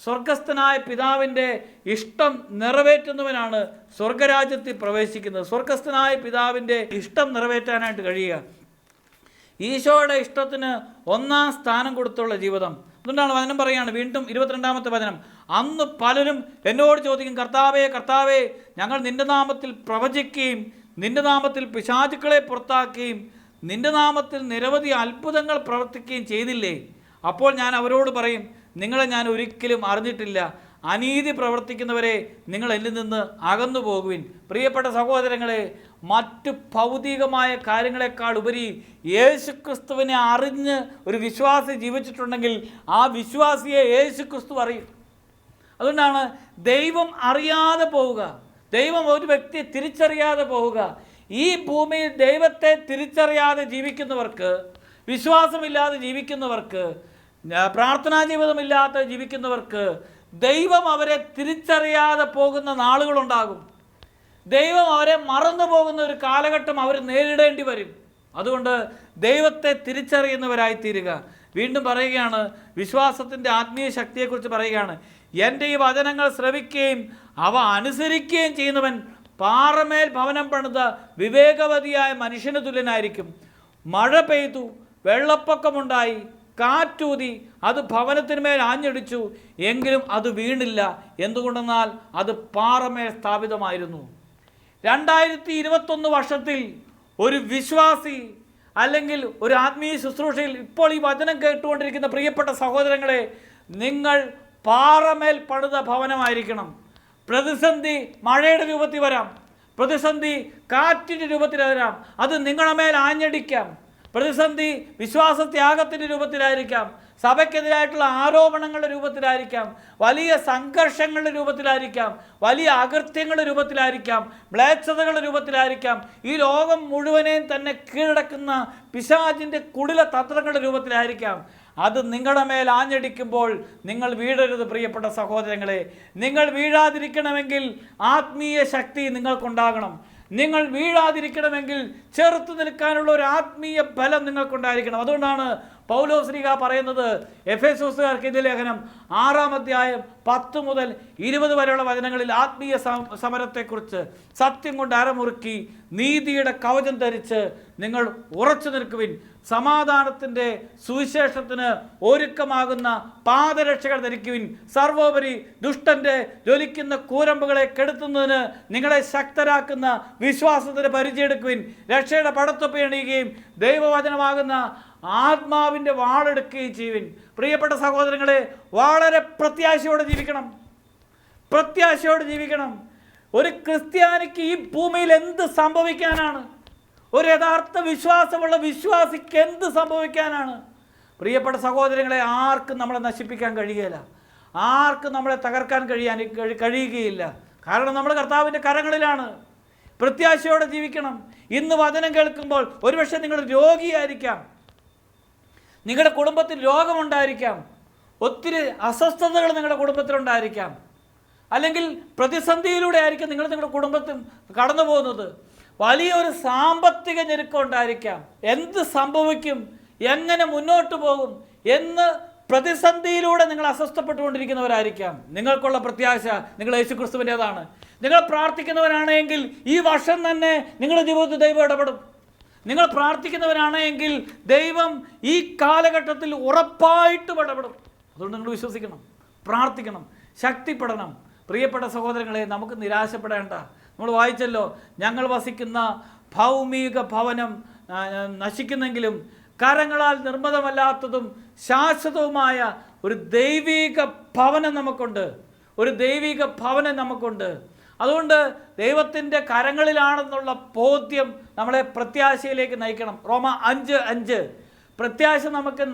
സ്വർഗസ്ഥനായ പിതാവിൻ്റെ ഇഷ്ടം നിറവേറ്റുന്നവനാണ് സ്വർഗരാജ്യത്തിൽ പ്രവേശിക്കുന്നത്. സ്വർഗസ്ഥനായ പിതാവിൻ്റെ ഇഷ്ടം നിറവേറ്റാനായിട്ട് കഴിയുക, ഈശോയുടെ ഇഷ്ടത്തിന് 1-ാം സ്ഥാനം കൊടുത്തുള്ള ജീവിതം. അതുകൊണ്ടാണ് വചനം പറയുകയാണ്, വീണ്ടും 22-ാമത്തെ വചനം, അന്ന് പലരും എന്നോട് ചോദിക്കും, കർത്താവേ കർത്താവേ, ഞങ്ങൾ നിൻ്റെ നാമത്തിൽ പ്രവചിക്കുകയും നിൻ്റെ നാമത്തിൽ പിശാചുക്കളെ പുറത്താക്കുകയും നിൻ്റെ നാമത്തിൽ നിരവധി അത്ഭുതങ്ങൾ പ്രവർത്തിക്കുകയും ചെയ്തില്ലേ? അപ്പോൾ ഞാൻ അവരോട് പറയും, നിങ്ങളെ ഞാൻ ഒരിക്കലും അറിഞ്ഞിട്ടില്ല, അനീതി പ്രവർത്തിക്കുന്നവരെ നിങ്ങൾ എന്നിൽ നിന്ന് അകന്നു പോകുവിൻ. പ്രിയപ്പെട്ട സഹോദരങ്ങളെ, മറ്റു ഭൗതികമായ കാര്യങ്ങളെക്കാൾ ഉപരി യേശുക്രിസ്തുവിനെ അറിഞ്ഞ് ഒരു വിശ്വാസി ജീവിച്ചിട്ടുണ്ടെങ്കിൽ ആ വിശ്വാസിയെ യേശുക്രിസ്തു അറിയും. അതുകൊണ്ടാണ് ദൈവം അറിയാതെ പോവുക, ദൈവം ഒരു വ്യക്തിയെ തിരിച്ചറിയാതെ പോവുക. ഈ ഭൂമിയിൽ ദൈവത്തെ തിരിച്ചറിയാതെ ജീവിക്കുന്നവർക്ക്, വിശ്വാസമില്ലാതെ ജീവിക്കുന്നവർക്ക് പ്രാർത്ഥനാ ജീവിതമില്ലാതെ ജീവിക്കുന്നവർക്ക് ദൈവം അവരെ തിരിച്ചറിയാതെ പോകുന്ന നാളുകളുണ്ടാകും. ദൈവം അവരെ മറന്നു പോകുന്ന ഒരു കാലഘട്ടം അവർ നേരിടേണ്ടി വരും. അതുകൊണ്ട് ദൈവത്തെ തിരിച്ചറിയുന്നവരായി തീരുക. വീണ്ടും പറയുകയാണ്, വിശ്വാസത്തിൻ്റെ ആത്മീയ ശക്തിയെക്കുറിച്ച് പറയുകയാണ്, എൻ്റെ ഈ വചനങ്ങൾ ശ്രവിക്കുകയും അവ അനുസരിക്കുകയും ചെയ്യുന്നവൻ പാറമേൽ ഭവനം പണിത വിവേകവതിയായ മനുഷ്യന് തുല്യനായിരിക്കും. മഴ പെയ്തു, വെള്ളപ്പൊക്കമുണ്ടായി, കാറ്റൂതി, അത് ഭവനത്തിന്മേൽ ആഞ്ഞടിച്ചു, എങ്കിലും അത് വീണില്ല. എന്തുകൊണ്ടെന്നാൽ അത് പാറമേൽ സ്ഥാപിതമായിരുന്നു. 2021 വർഷത്തിൽ ഒരു വിശ്വാസി അല്ലെങ്കിൽ ഒരു ആത്മീയ ശുശ്രൂഷയിൽ ഇപ്പോൾ ഈ വചനം കേട്ടുകൊണ്ടിരിക്കുന്ന പ്രിയപ്പെട്ട സഹോദരങ്ങളെ, നിങ്ങൾ പാറമേൽ പണിത ഭവനമായിരിക്കണം. പ്രതിസന്ധി മഴയുടെ രൂപത്തിൽ വരാം, പ്രതിസന്ധി കാറ്റിൻ്റെ രൂപത്തിൽ വരാം, അത് നിങ്ങളുടെ മേൽ ആഞ്ഞടിക്കാം. പ്രതിസന്ധി വിശ്വാസത്യാഗത്തിൻ്റെ രൂപത്തിലായിരിക്കാം, സഭയ്ക്കെതിരായിട്ടുള്ള ആരോപണങ്ങളുടെ രൂപത്തിലായിരിക്കാം, വലിയ സംഘർഷങ്ങളുടെ രൂപത്തിലായിരിക്കാം, വലിയ അകൃത്യങ്ങളുടെ രൂപത്തിലായിരിക്കാം, മ്ലേച്ഛതകളുടെ രൂപത്തിലായിരിക്കാം, ഈ ലോകം മുഴുവനെയും തന്നെ കീഴടക്കുന്ന പിശാചിൻ്റെ കുടില തന്ത്രങ്ങളുടെ രൂപത്തിലായിരിക്കാം. അത് നിങ്ങളുടെ മേൽ ആഞ്ഞടിക്കുമ്പോൾ നിങ്ങൾ വീഴരുത് പ്രിയപ്പെട്ട സഹോദരങ്ങളെ. നിങ്ങൾ വീഴാതിരിക്കണമെങ്കിൽ ആത്മീയ ശക്തി നിങ്ങൾക്കുണ്ടാകണം. നിങ്ങൾ വീഴാതിരിക്കണമെങ്കിൽ ചെറുത്തു നിൽക്കാനുള്ള ഒരു ആത്മീയ ബലം നിങ്ങൾക്കുണ്ടായിരിക്കണം. അതുകൊണ്ടാണ് പൗലോസ് ശ്ലീഹ പറയുന്നത്, എഫെസോസുകാർക്ക് എഴുതിയ ലേഖനം 6-ാം അധ്യായം 10 മുതൽ 20 വരെയുള്ള വചനങ്ങളിൽ ആത്മീയ സമരത്തെക്കുറിച്ച്, സത്യം കൊണ്ട് അരമുറുക്കി നീതിയുടെ കവചം ധരിച്ച് നിങ്ങൾ ഉറച്ചു നിൽക്കുവിൻ, സമാധാനത്തിൻ്റെ സുവിശേഷത്തിന് ഒരുക്കമാകുന്ന പാദരക്ഷകൾ ധരിക്കുവിൻ, സർവോപരി ദുഷ്ടൻ്റെ ജ്വലിക്കുന്ന കൂരമ്പുകളെ കെടുത്തുന്നതിന് നിങ്ങളെ ശക്തരാക്കുന്ന വിശ്വാസത്തിന് പരിചയെടുക്കുവിൻ, രക്ഷയുടെ പടത്തൊപ്പി അണിയുകയും ദൈവവചനമാകുന്ന ആത്മാവിൻ്റെ വാളെടുക്കുകയും ചെയ്യുവിൻ. പ്രിയപ്പെട്ട സഹോദരങ്ങളെ, വളരെ പ്രത്യാശയോടെ ജീവിക്കണം, പ്രത്യാശയോടെ ജീവിക്കണം. ഒരു ക്രിസ്ത്യാനിക്ക് ഈ ഭൂമിയിൽ എന്ത് സംഭവിക്കാനാണ്? ഒരു യഥാർത്ഥ വിശ്വാസമുള്ള വിശ്വാസിക്ക് എന്ത് സംഭവിക്കാനാണ്? പ്രിയപ്പെട്ട സഹോദരങ്ങളെ, ആർക്കും നമ്മളെ നശിപ്പിക്കാൻ കഴിയുകയില്ല, ആർക്കും നമ്മളെ തകർക്കാൻ കഴിയുകയില്ല. കാരണം നമ്മൾ കർത്താവിൻ്റെ കരങ്ങളിലാണ്. പ്രത്യാശയോടെ ജീവിക്കണം. ഇന്ന് വചനം കേൾക്കുമ്പോൾ ഒരുപക്ഷെ നിങ്ങൾ രോഗിയായിരിക്കാം, നിങ്ങളുടെ കുടുംബത്തിൽ രോഗമുണ്ടായിരിക്കാം, ഒത്തിരി അസ്വസ്ഥതകൾ നിങ്ങളുടെ കുടുംബത്തിലുണ്ടായിരിക്കാം, അല്ലെങ്കിൽ പ്രതിസന്ധിയിലൂടെ ആയിരിക്കും നിങ്ങളുടെ കുടുംബത്തിൽ കടന്നു പോകുന്നത്. വലിയൊരു സാമ്പത്തിക ഞെരുക്കം ഉണ്ടായിരിക്കാം. എന്ത് സംഭവിക്കും, എങ്ങനെ മുന്നോട്ട് പോകും എന്ന് പ്രതിസന്ധിയിലൂടെ നിങ്ങൾ അസ്വസ്ഥപ്പെട്ടുകൊണ്ടിരിക്കുന്നവരായിരിക്കാം. നിങ്ങൾക്കുള്ള പ്രത്യാശ നിങ്ങൾ യേശുക്രിസ്തുവിൻ്റെതാണ്. നിങ്ങൾ പ്രാർത്ഥിക്കുന്നവരാണെങ്കിൽ ഈ വർഷം തന്നെ നിങ്ങളുടെ ജീവിതത്തിൽ ദൈവം ഇടപെടും. നിങ്ങൾ പ്രാർത്ഥിക്കുന്നവരാണെങ്കിൽ ദൈവം ഈ കാലഘട്ടത്തിൽ ഉറപ്പായിട്ടും ഇടപെടും. അതുകൊണ്ട് നിങ്ങൾ വിശ്വസിക്കണം, പ്രാർത്ഥിക്കണം, ശക്തിപ്പെടണം. പ്രിയപ്പെട്ട സഹോദരങ്ങളെ, നമുക്ക് നിരാശപ്പെടേണ്ട. നമ്മൾ വായിച്ചല്ലോ, ഞങ്ങൾ വസിക്കുന്ന ഭൗമിക ഭവനം നശിക്കുന്നെങ്കിലും കരങ്ങളാൽ നിർമ്മിതമല്ലാത്തതും ശാശ്വതവുമായ ഒരു ദൈവിക ഭവനം നമുക്കുണ്ട്, ഒരു ദൈവിക ഭവനം നമുക്കുണ്ട്. അതുകൊണ്ട് ദൈവത്തിൻ്റെ കരങ്ങളിലാണെന്നുള്ള ബോധ്യം നമ്മളെ പ്രത്യാശയിലേക്ക് നയിക്കണം. റോമ 5:5. പ്രത്യാശ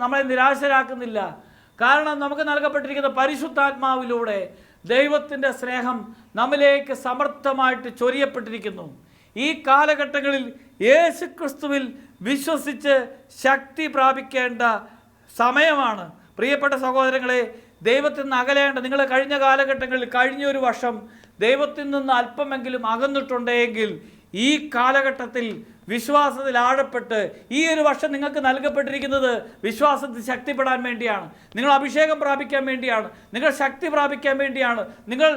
നമ്മളെ നിരാശരാക്കുന്നില്ല. കാരണം നമുക്ക് നൽകപ്പെട്ടിരിക്കുന്ന പരിശുദ്ധാത്മാവിലൂടെ ദൈവത്തിൻ്റെ സ്നേഹം നമ്മിലേക്ക് സമർത്ഥമായിട്ട് ചൊരിയപ്പെട്ടിരിക്കുന്നു. ഈ കാലഘട്ടങ്ങളിൽ യേശുക്രിസ്തുവിൽ വിശ്വസിച്ച് ശക്തി പ്രാപിക്കേണ്ട സമയമാണ്. പ്രിയപ്പെട്ട സഹോദരങ്ങളെ, ദൈവത്തിൽ നിന്ന് അകലേണ്ട നിങ്ങൾ കഴിഞ്ഞ കാലഘട്ടങ്ങളിൽ, കഴിഞ്ഞൊരു വർഷം ദൈവത്തിൽ നിന്ന് അല്പമെങ്കിലും അകന്നിട്ടുണ്ടെങ്കിൽ ഈ കാലഘട്ടത്തിൽ വിശ്വാസത്തിൽ ആഴപ്പെട്ട്, ഈ ഒരു വർഷം നിങ്ങൾക്ക് നൽകപ്പെട്ടിരിക്കുന്നത് വിശ്വാസത്തിൽ ശക്തിപ്പെടാൻ വേണ്ടിയാണ്, നിങ്ങൾ അഭിഷേകം പ്രാപിക്കാൻ വേണ്ടിയാണ്, നിങ്ങൾ ശക്തി പ്രാപിക്കാൻ വേണ്ടിയാണ്, നിങ്ങൾ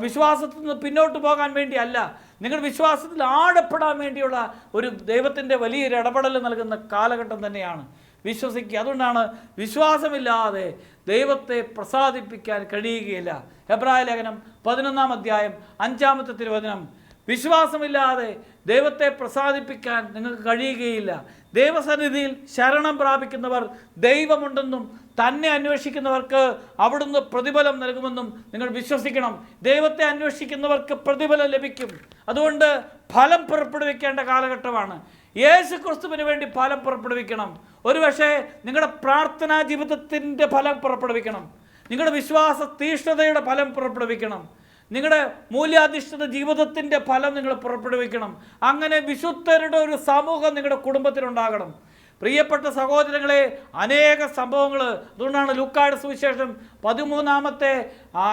വിശ്വാസത്തിൽ നിന്ന് പിന്നോട്ട് പോകാൻ വേണ്ടിയല്ല, നിങ്ങൾ വിശ്വാസത്തിൽ ആഴപ്പെടാൻ വേണ്ടിയുള്ള ഒരു ദൈവത്തിൻ്റെ വലിയൊരു ഇടപെടൽ നൽകുന്ന കാലഘട്ടം തന്നെയാണ്. വിശ്വസിക്കുക. അതുകൊണ്ടാണ് വിശ്വാസമില്ലാതെ ദൈവത്തെ പ്രസാദിപ്പിക്കാൻ കഴിയുകയില്ല. ഹെബ്രായ ലേഖനം 11-ാം അധ്യായം 5-ാമത്തെ തിരുവചനം, വിശ്വാസമില്ലാതെ ദൈവത്തെ പ്രസാദിപ്പിക്കാൻ നിങ്ങൾക്ക് കഴിയുകയില്ല. ദൈവസന്നിധിയിൽ ശരണം പ്രാപിക്കുന്നവർ ദൈവമുണ്ടെന്നും തന്നെ അന്വേഷിക്കുന്നവർക്ക് അവിടുന്ന് പ്രതിഫലം നൽകുമെന്നും നിങ്ങൾ വിശ്വസിക്കണം. ദൈവത്തെ അന്വേഷിക്കുന്നവർക്ക് പ്രതിഫലം ലഭിക്കും. അതുകൊണ്ട് ഫലം പുറപ്പെടുവിക്കേണ്ട കാലഘട്ടമാണ്. യേശു ക്രിസ്തുവിന് വേണ്ടി ഫലം പുറപ്പെടുവിക്കണം. ഒരുപക്ഷെ നിങ്ങളുടെ പ്രാർത്ഥനാ ജീവിതത്തിൻ്റെ ഫലം പുറപ്പെടുവിക്കണം, നിങ്ങളുടെ വിശ്വാസ തീഷ്ണതയുടെ ഫലം പുറപ്പെടുവിക്കണം, നിങ്ങളുടെ മൂല്യാധിഷ്ഠിത ജീവിതത്തിൻ്റെ ഫലം നിങ്ങൾ പുറപ്പെടുവിക്കണം. അങ്ങനെ വിശുദ്ധരുടെ ഒരു സമൂഹം നിങ്ങളുടെ കുടുംബത്തിലുണ്ടാകണം. പ്രിയപ്പെട്ട സഹോദരങ്ങളെ, അനേക സംഭവങ്ങൾ. അതുകൊണ്ടാണ് ലൂക്കായുടെ സുവിശേഷം 13-ാമത്തെ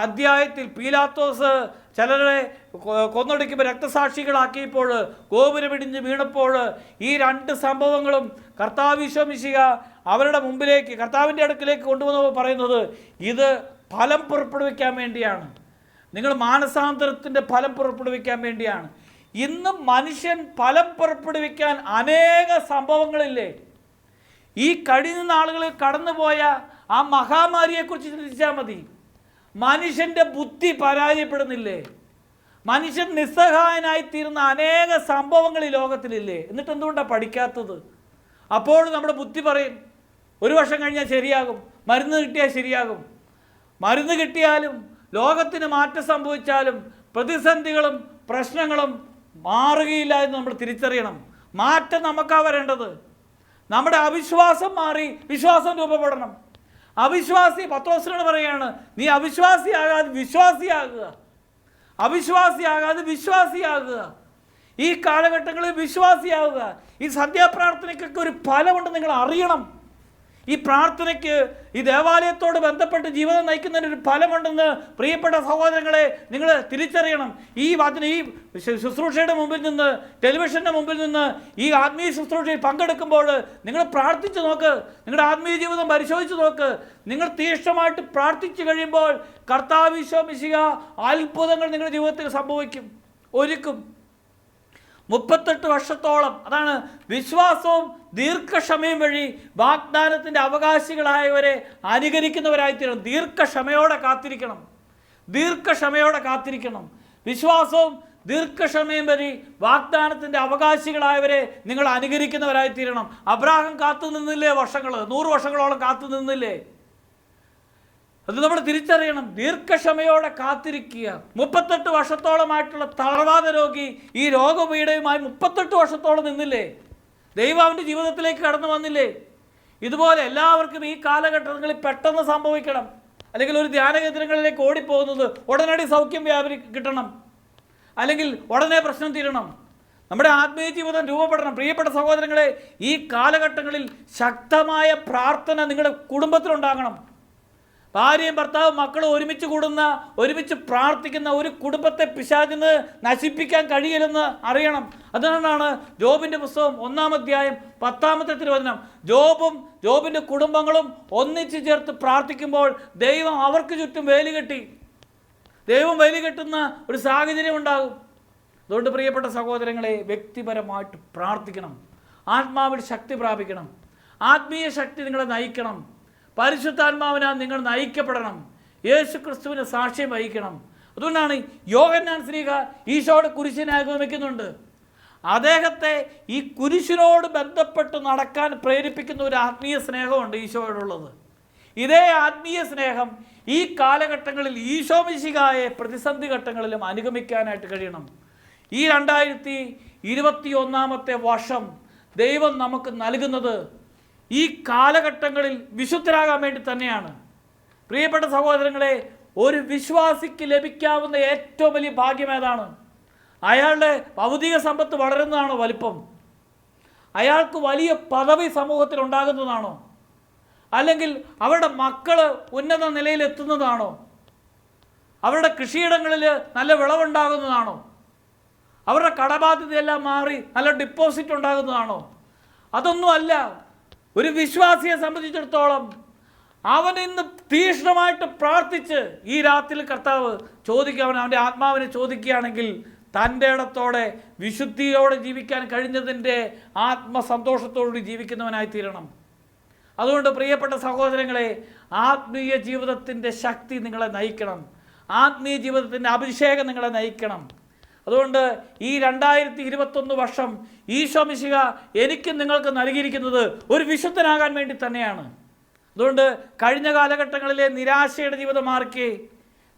അധ്യായത്തിൽ പീലാത്തോസ് ചിലരെ കൊന്നൊടുക്കുമ്പോൾ രക്തസാക്ഷികളാക്കിയപ്പോൾ, ഗോപുരമിടിഞ്ഞ് വീണപ്പോൾ, ഈ 2 സംഭവങ്ങളും കർത്താവ് ഈശോ മിശിഹ അവരുടെ മുമ്പിലേക്ക്, കർത്താവിൻ്റെ അടുക്കിലേക്ക് കൊണ്ടുവന്നപ്പോൾ പറയുന്നത്, ഇത് ഫലം പുറപ്പെടുവിക്കാൻ വേണ്ടിയാണ്, നിങ്ങൾ മാനസാന്തരത്തിൻ്റെ ഫലം പുറപ്പെടുവിക്കാൻ വേണ്ടിയാണ്. ഇന്നും മനുഷ്യൻ ഫലം പുറപ്പെടുവിക്കാൻ അനേക സംഭവങ്ങളില്ലേ? ഈ കഴിഞ്ഞ നാളുകളിൽ കടന്നുപോയ ആ മഹാമാരിയെക്കുറിച്ച് ചിന്തിച്ചാൽ മതി. മനുഷ്യൻ്റെ ബുദ്ധി പരാജയപ്പെടുന്നില്ലേ? മനുഷ്യൻ നിസ്സഹായനായിത്തീരുന്ന അനേക സംഭവങ്ങൾ ഈ ലോകത്തിലില്ലേ? എന്നിട്ട് എന്തുകൊണ്ടാണ് പഠിക്കാത്തത്? അപ്പോൾ നമ്മുടെ ബുദ്ധി പറയും 1 വർഷം കഴിഞ്ഞാൽ ശരിയാകും, മരുന്ന് കിട്ടിയാൽ ശരിയാകും. മരുന്ന് കിട്ടിയാലും ലോകത്തിന് മാറ്റം സംഭവിച്ചാലും പ്രതിസന്ധികളും പ്രശ്നങ്ങളും മാറുകയില്ല എന്ന് നമ്മൾ തിരിച്ചറിയണം. മാറ്റം നമുക്കാ വരേണ്ടത്. നമ്മുടെ അവിശ്വാസം മാറി വിശ്വാസം രൂപപ്പെടണം. അവിശ്വാസി, പത്രോസിനോട് പറയാണ്, നീ അവിശ്വാസിയാകാതെ വിശ്വാസിയാകുക, അവിശ്വാസിയാകാതെ വിശ്വാസിയാകുക. ഈ കാലഘട്ടങ്ങളിൽ വിശ്വാസിയാവുക. ഈ സന്ധ്യാപ്രാർത്ഥനയ്ക്കൊക്കെ ഒരു ഫലമുണ്ട്, നിങ്ങൾ അറിയണം. ഈ പ്രാർത്ഥനയ്ക്ക്, ഈ ദേവാലയത്തോട് ബന്ധപ്പെട്ട് ജീവിതം നയിക്കുന്നതിന് ഒരു ഫലമുണ്ടെന്ന് പ്രിയപ്പെട്ട സഹോദരങ്ങളെ നിങ്ങൾ തിരിച്ചറിയണം. ഈ ശുശ്രൂഷയുടെ മുമ്പിൽ നിന്ന്, ടെലിവിഷൻ്റെ മുമ്പിൽ നിന്ന് ഈ ആത്മീയ ശുശ്രൂഷയിൽ പങ്കെടുക്കുമ്പോൾ നിങ്ങൾ പ്രാർത്ഥിച്ച് നോക്ക്, നിങ്ങളുടെ ആത്മീയ ജീവിതം പരിശോധിച്ച് നോക്ക്. നിങ്ങൾ തീഷ്ണമായിട്ട് പ്രാർത്ഥിച്ചു കഴിയുമ്പോൾ കർത്താവ് ഈശോ മിശിഹ അത്ഭുതങ്ങൾ നിങ്ങളുടെ ജീവിതത്തിൽ സംഭവിക്കും, ഒരുക്കും. 38 വർഷത്തോളം, അതാണ് വിശ്വാസവും ദീർഘക്ഷമയും വഴി വാഗ്ദാനത്തിൻ്റെ അവകാശികളായവരെ അനുകരിക്കുന്നവരായിത്തീരണം. ദീർഘക്ഷമയോടെ കാത്തിരിക്കണം, ദീർഘക്ഷമയോടെ കാത്തിരിക്കണം. വിശ്വാസവും ദീർഘക്ഷമയും വഴി വാഗ്ദാനത്തിൻ്റെ അവകാശികളായവരെ നിങ്ങൾ അനുകരിക്കുന്നവരായിത്തീരണം. അബ്രാഹാം കാത്തു നിന്നില്ലേ? 100 വർഷങ്ങളോളം കാത്തു നിന്നില്ലേ? അത് നമ്മൾ തിരിച്ചറിയണം. ദീർഘക്ഷമയോടെ കാത്തിരിക്കുക. 38 വർഷത്തോളമായിട്ടുള്ള തളർവാദ രോഗി ഈ രോഗപീഠയുമായി 38 വർഷത്തോളം നിന്നില്ലേ? ദൈവം അവൻ്റെ ജീവിതത്തിലേക്ക് കടന്നു വന്നില്ലേ? ഇതുപോലെ എല്ലാവർക്കും ഈ കാലഘട്ടങ്ങളിൽ പെട്ടെന്ന് സംഭവിക്കണം, അല്ലെങ്കിൽ ഒരു ധ്യാന കേന്ദ്രങ്ങളിലേക്ക് ഓടിപ്പോകുന്നത് ഉടനടി സൗഖ്യം കിട്ടണം, അല്ലെങ്കിൽ ഉടനെ പ്രശ്നം തീരണം. നമ്മുടെ ആത്മീയ ജീവിതം രൂപപ്പെടണം. പ്രിയപ്പെട്ട സഹോദരങ്ങളെ, ഈ കാലഘട്ടങ്ങളിൽ ശക്തമായ പ്രാർത്ഥന നിങ്ങളുടെ കുടുംബത്തിലുണ്ടാകണം. ഭാര്യയും ഭർത്താവും മക്കളും ഒരുമിച്ച് കൂടുന്ന, ഒരുമിച്ച് പ്രാർത്ഥിക്കുന്ന ഒരു കുടുംബത്തെ പിശാചിന് നശിപ്പിക്കാൻ കഴിയില്ലെന്ന് അറിയണം. അതുകൊണ്ടാണ് ജോബിൻ്റെ പുസ്തകം 1-ാം അധ്യായം 10-ാമത്തെ തിരുവചനം, ജോബിൻ്റെ കുടുംബങ്ങളും ഒന്നിച്ച് ചേർത്ത് പ്രാർത്ഥിക്കുമ്പോൾ ദൈവം അവർക്ക് ചുറ്റും വേലി കെട്ടി, ദൈവം വേലി കെട്ടുന്ന ഒരു സാഹചര്യം ഉണ്ടാകും. അതുകൊണ്ട് പ്രിയപ്പെട്ട സഹോദരങ്ങളെ, വ്യക്തിപരമായിട്ട് പ്രാർത്ഥിക്കണം, ആത്മാവിൽ ശക്തി പ്രാപിക്കണം, ആത്മീയ ശക്തി നിങ്ങളെ നയിക്കണം, പരിശുദ്ധാത്മാവിനാൽ നിങ്ങൾ നയിക്കപ്പെടണം, യേശു ക്രിസ്തുവിന് സാക്ഷ്യം വഹിക്കണം. അതുകൊണ്ടാണ് യോഹന്നാൻ ശ്ലീഹ ഈശോയുടെ കുരിശിനെ അനുഗമിക്കുന്നുണ്ട്. അദ്ദേഹത്തെ ഈ കുരിശിനോട് ബന്ധപ്പെട്ട് നടക്കാൻ പ്രേരിപ്പിക്കുന്ന ഒരു ആത്മീയ സ്നേഹമുണ്ട് ഈശോയോടുള്ളത്. ഇതേ ആത്മീയ സ്നേഹം ഈ കാലഘട്ടങ്ങളിൽ ഈശോ മിശിഹായെ പ്രതിസന്ധി ഘട്ടങ്ങളിലും അനുഗമിക്കാനായിട്ട് കഴിയണം. ഈ 2021-ാമത്തെ വർഷം ദൈവം നമുക്ക് നൽകുന്നത് ഈ കാലഘട്ടങ്ങളിൽ വിശുദ്ധരാകാൻ വേണ്ടി തന്നെയാണ്. പ്രിയപ്പെട്ട സഹോദരങ്ങളെ, ഒരു വിശ്വാസിക്ക് ലഭിക്കാവുന്ന ഏറ്റവും വലിയ ഭാഗ്യം ഏതാണ്? അയാളുടെ ഭൗതിക സമ്പത്ത് വളരുന്നതാണോ വലിപ്പം? അയാൾക്ക് വലിയ പദവി സമൂഹത്തിൽ ഉണ്ടാകുന്നതാണോ? അല്ലെങ്കിൽ അവരുടെ മക്കൾ ഉന്നത നിലയിലെത്തുന്നതാണോ? അവരുടെ കൃഷിയിടങ്ങളിൽ നല്ല വിളവുണ്ടാകുന്നതാണോ? അവരുടെ കടബാധ്യതയെല്ലാം മാറി നല്ല ഡിപ്പോസിറ്റ് ഉണ്ടാകുന്നതാണോ? അതൊന്നുമല്ല. ഒരു വിശ്വാസിയെ സംബന്ധിച്ചിടത്തോളം അവൻ ഇന്ന് തീക്ഷ്ണമായിട്ട് പ്രാർത്ഥിച്ച് ഈ രാത്രിയിൽ കർത്താവ് അവൻ്റെ ആത്മാവിനെ ചോദിക്കുകയാണെങ്കിൽ തൻ്റെ ഇടത്തോടെ വിശുദ്ധിയോടെ ജീവിക്കാൻ കഴിഞ്ഞതിൻ്റെ ആത്മസന്തോഷത്തോടുകൂടി ജീവിക്കുന്നവനായി തീരണം. അതുകൊണ്ട് പ്രിയപ്പെട്ട സഹോദരങ്ങളെ, ആത്മീയ ജീവിതത്തിൻ്റെ ശക്തി നിങ്ങളെ നയിക്കണം, ആത്മീയ ജീവിതത്തിൻ്റെ അഭിഷേകം നിങ്ങളെ നയിക്കണം. അതുകൊണ്ട് ഈ 2021 വർഷം ഈശോ മിശിഹ എനിക്കും നിങ്ങൾക്ക് നൽകിയിരിക്കുന്നത് ഒരു വിശുദ്ധനാകാൻ വേണ്ടി തന്നെയാണ്. അതുകൊണ്ട് കഴിഞ്ഞ കാലഘട്ടങ്ങളിലെ നിരാശയുടെ ജീവിതം മാറിക്കേ,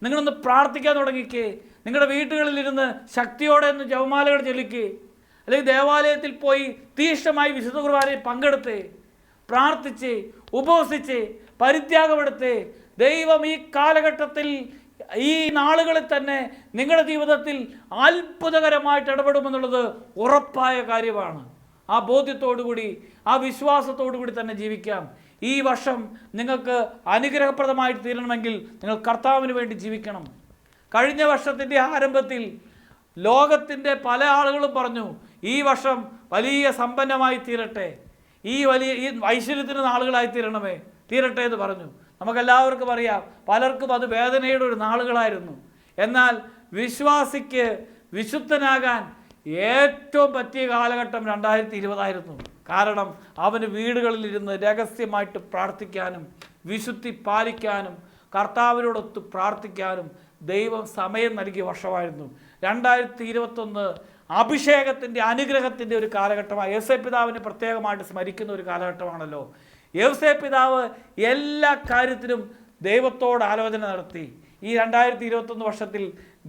നിങ്ങളൊന്ന് പ്രാർത്ഥിക്കാൻ തുടങ്ങിക്കേ, നിങ്ങളുടെ വീട്ടുകളിലിരുന്ന് ശക്തിയോടെ ഒന്ന് ജപമാലകൾ ചൊല്ലിക്കേ, അല്ലെങ്കിൽ ദേവാലയത്തിൽ പോയി തീക്ഷ്ണമായി വിശുദ്ധ കുർബാനയിൽ പങ്കെടുത്തേ, പ്രാർത്ഥിച്ച് ഉപവസിച്ച് പരിത്യാഗമെടുത്തേ. ദൈവം ഈ കാലഘട്ടത്തിൽ, ഈ നാളുകളിൽ തന്നെ നിങ്ങളുടെ ജീവിതത്തിൽ അത്ഭുതകരമായിട്ട് ഇടപെടുമെന്നുള്ളത് ഉറപ്പായ കാര്യമാണ്. ആ ബോധ്യത്തോടുകൂടി, ആ വിശ്വാസത്തോടുകൂടി തന്നെ ജീവിക്കാം. ഈ വർഷം നിങ്ങൾക്ക് അനുഗ്രഹപ്രദമായിട്ട് തീരണമെങ്കിൽ നിങ്ങൾ കർത്താവിന് വേണ്ടി ജീവിക്കണം. കഴിഞ്ഞ വർഷത്തിൻ്റെ ആരംഭത്തിൽ ലോകത്തിൻ്റെ പല ആളുകളും പറഞ്ഞു, ഈ വർഷം വലിയ സമ്പന്നമായി തീരട്ടെ, ഈ ഐശ്വര്യത്തിന് നാളുകളായി തീരട്ടെ എന്ന് പറഞ്ഞു. നമുക്കെല്ലാവർക്കും അറിയാം, പലർക്കും അത് വേദനയുടെ ഒരു നാളുകളായിരുന്നു. എന്നാൽ വിശ്വാസിക്ക് വിശുദ്ധനാകാൻ ഏറ്റവും പറ്റിയ കാലഘട്ടം 2020 കാരണം അവന് വീടുകളിലിരുന്ന് രഹസ്യമായിട്ട് പ്രാർത്ഥിക്കാനും വിശുദ്ധി പാലിക്കാനും കർത്താവിനോടൊത്ത് പ്രാർത്ഥിക്കാനും ദൈവം സമയം നൽകിയ വർഷമായിരുന്നു. 2021 അഭിഷേകത്തിൻ്റെ അനുഗ്രഹത്തിൻ്റെ ഒരു കാലഘട്ടമായി യോസേപ്പ് പിതാവിനെ പ്രത്യേകമായിട്ട് സ്മരിക്കുന്ന ഒരു കാലഘട്ടമാണല്ലോ. യോസേപ്പ് പിതാവ് എല്ലാ കാര്യത്തിലും ദൈവത്തോട് ആലോചന നടത്തി. ഈ 2021 വർഷത്തിൽ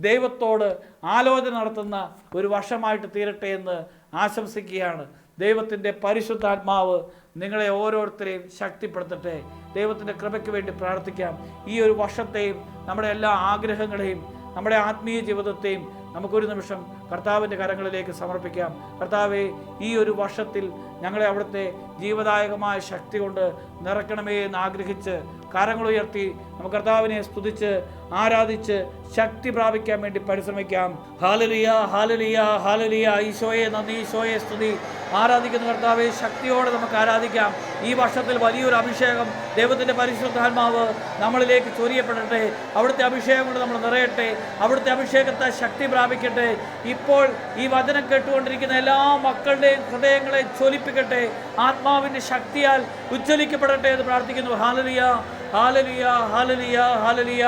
ദൈവത്തോട് ആലോചന നടത്തുന്ന ഒരു വർഷമായിട്ട് തീരട്ടെ എന്ന് ആശംസിക്കുകയാണ്. ദൈവത്തിൻ്റെ പരിശുദ്ധാത്മാവ് നിങ്ങളെ ഓരോരുത്തരെയും ശക്തിപ്പെടുത്തട്ടെ. ദൈവത്തിൻ്റെ കൃപയ്ക്ക് വേണ്ടി പ്രാർത്ഥിക്കാം. ഈ ഒരു വർഷത്തെയും നമ്മുടെ എല്ലാ ആഗ്രഹങ്ങളെയും നമ്മുടെ ആത്മീയ ജീവിതത്തെയും നമുക്കൊരു നിമിഷം കർത്താവിൻ്റെ കരങ്ങളിലേക്ക് സമർപ്പിക്കാം. കർത്താവെ, ഈ ഒരു വർഷത്തിൽ ഞങ്ങളെ അവിടുത്തെ ജീവദായകമായ ശക്തി കൊണ്ട് നിറയ്ക്കണമേ എന്ന് ആഗ്രഹിച്ച് കരങ്ങളുയർത്തി നമുക്ക് കർത്താവിനെ സ്തുതിച്ച് ആരാധിച്ച് ശക്തി പ്രാപിക്കാൻ വേണ്ടി പരിശ്രമിക്കാം. ഹല്ലേലൂയ, ഹല്ലേലൂയ, ഹല്ലേലൂയ. ഈശോയെ നന്ദി, ഈശോയെ സ്തുതി. ആരാധിക്കുന്ന കർത്താവെ, ശക്തിയോടെ നമുക്ക് ആരാധിക്കാം. ഈ വർഷത്തിൽ വലിയൊരു അഭിഷേകം ദൈവത്തിൻ്റെ പരിശുദ്ധാത്മാവ് നമ്മളിലേക്ക് ചൊരിയപ്പെടട്ടെ. അവിടുത്തെ അഭിഷേകം കൊണ്ട് നമ്മൾ നിറയട്ടെ. അവിടുത്തെ അഭിഷേകത്തെ ശക്തി പ്രാപിക്കട്ടെ. ഇപ്പോൾ ഈ വചനം കേട്ടുകൊണ്ടിരിക്കുന്ന എല്ലാ മക്കളുടെയും ഹൃദയങ്ങളെ ജ്വലിപ്പിക്കട്ടെ. ആത്മാവിൻ്റെ ശക്തിയാൽ ഉജ്ജ്വലിക്കപ്പെടട്ടെ എന്ന് പ്രാർത്ഥിക്കുന്നു. ഹല്ലേലൂയ, ഹല്ലേലൂയ, ഹല്ലേലൂയ, ഹല്ലേലൂയ.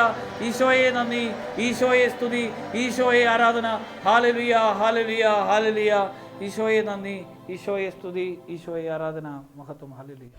ഈശോയെ നന്ദി, ഈശോയെ സ്തുതി, ഈശോയെ ആരാധന. ഹല്ലേലൂയ, ഹല്ലേലൂയ, ഹല്ലേലൂയ. ഈശോയെ നന്ദി, ഈശോയെ സ്തുതി, ഈശോയെ ആരാധന, മഹത്വം. ഹല്ലേലൂയ.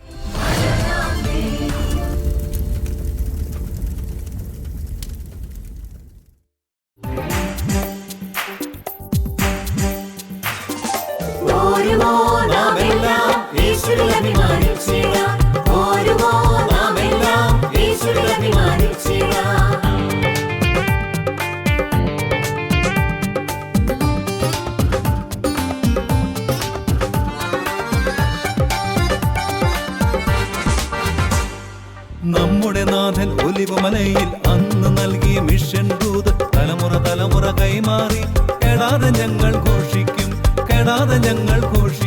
നമ്മുടെ നാഥൻ ഒലിവുമലയിൽ അന്ന് നൽകിയ മിഷൻ ദൂത് തലമുറ തലമുറ കൈമാറി കെടാതെ ഞങ്ങൾ ഘോഷിക്കും, കെടാതെ ഞങ്ങൾ ഘോഷിക്കും.